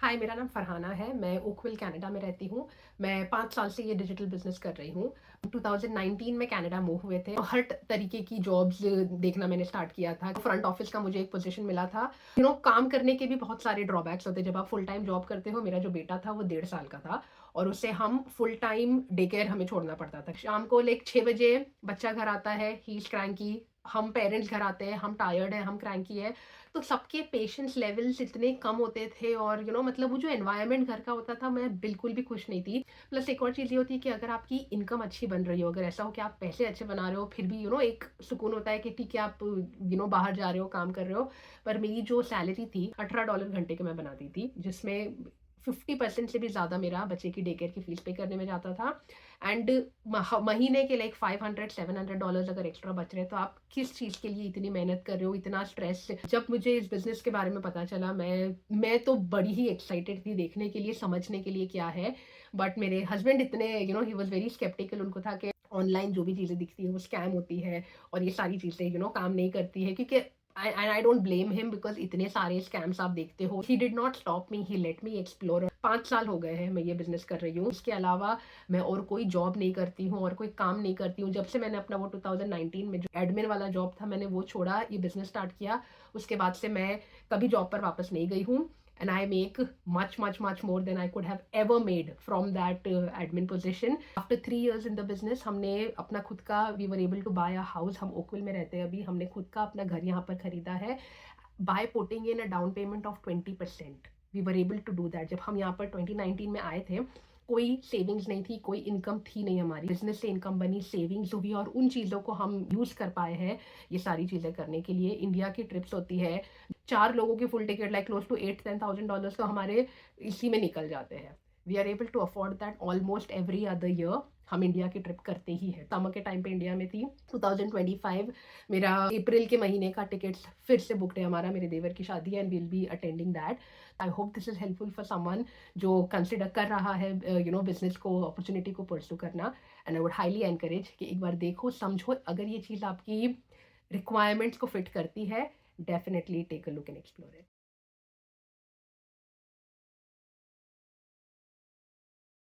हाय, मेरा नाम फरहाना है। मैं ओकविल कनाडा में रहती हूँ। मैं 5 साल से ये डिजिटल बिज़नेस कर रही हूँ। 2019 में कनाडा मूव हुए थे। हर तरीके की जॉब्स देखना मैंने स्टार्ट किया था। फ्रंट ऑफिस का मुझे एक पोज़ीशन मिला था। काम करने के भी बहुत सारे ड्रॉबैक्स होते हैं जब आप फुल टाइम जॉब करते हो। मेरा जो बेटा था वो 1.5 साल का था और उसे हम फुल टाइम डे केयर हमें छोड़ना पड़ता था। शाम को लाइक 6 बजे बच्चा घर आता है, ही इज़ क्रैंकी। हम पेरेंट्स घर आते हैं, हम टायर्ड हैं, हम क्रैंकी है। तो सबके पेशेंस लेवल्स इतने कम होते थे और मतलब वो जो एनवायरनमेंट घर का होता था, मैं बिल्कुल भी खुश नहीं थी। प्लस एक और चीज़ ये होती है कि अगर आपकी इनकम अच्छी बन रही हो, अगर ऐसा हो कि आप पैसे अच्छे बना रहे हो, फिर भी एक सुकून होता है कि ठीक है आप बाहर जा रहे हो, काम कर रहे हो। पर मेरी जो सैलरी थी $18 घंटे की मैं बनाती थी, जिसमें 50% से भी ज़्यादा मेरा बच्चे की डे केयर की फीस पे करने में जाता था। एंड महीने के लाइक $500-700 अगर एक्स्ट्रा बच रहे हैं, तो आप किस चीज़ के लिए इतनी मेहनत कर रहे हो, इतना स्ट्रेस। जब मुझे इस बिज़नेस के बारे में पता चला, मैं तो बड़ी ही एक्साइटेड थी देखने के लिए, समझने के लिए क्या है। बट मेरे हस्बैंड इतने ही वाज़ वेरी स्केप्टिकल। उनको था कि ऑनलाइन जो भी चीज़ें दिखती हैं वो स्कैम होती है और ये सारी चीज़ें काम नहीं करती है, क्योंकि I don't blame him because इतने सारे स्कैम्स आप देखते हो। He did not stop me, he let me explore. 5 साल हो गए हैं मैं ये बिज़नेस कर रही हूँ। इसके अलावा मैं और कोई जॉब नहीं करती हूँ और कोई काम नहीं करती हूँ। जब से मैंने अपना वो 2019 में जो एडमिन वाला जॉब था, मैंने वो छोड़ा, ये बिज़नेस स्टार्ट किया, उसके बाद से मैं कभी जॉब पर वापस नहीं गई हूँ। And I make much more than I could have ever made from that admin position. After 3 years in the business, हमने अपना खुद का, we were able to buy a house. हम ओकविल में रहते हैं अभी। हमने खुद का अपना घर यहाँ पर खरीदा है by putting in a down payment of 20%। We were able to do that. जब हम यहाँ पर 2019 में आए थे, कोई सेविंग्स नहीं थी, कोई इनकम थी नहीं हमारी। बिजनेस से इनकम बनी, सेविंग्स हुई और उन चीज़ों को हम यूज़ कर पाए हैं ये सारी चीज़ें करने के लिए। इंडिया की ट्रिप्स होती है, 4 लोगों की full ticket like close to $8,000-10,000 तो हमारे इसी में निकल जाते हैं। We are able to afford that almost every other year. हम इंडिया की ट्रिप करते ही हैं। समर के टाइम पे इंडिया में थी 2025। मेरा अप्रैल के महीने का टिकट्स फिर से बुकड है हमारा। मेरे देवर की शादी है and will be attending that. I hope this is helpful for someone जो कंसिडर कर रहा है बिजनेस को, अपॉर्चुनिटी को परस्यू करना। And I would highly encourage कि एक बार देखो, समझो, अगर ये चीज़ आपकी रिक्वायरमेंट्स को फिट करती है, definitely take a look and explore it.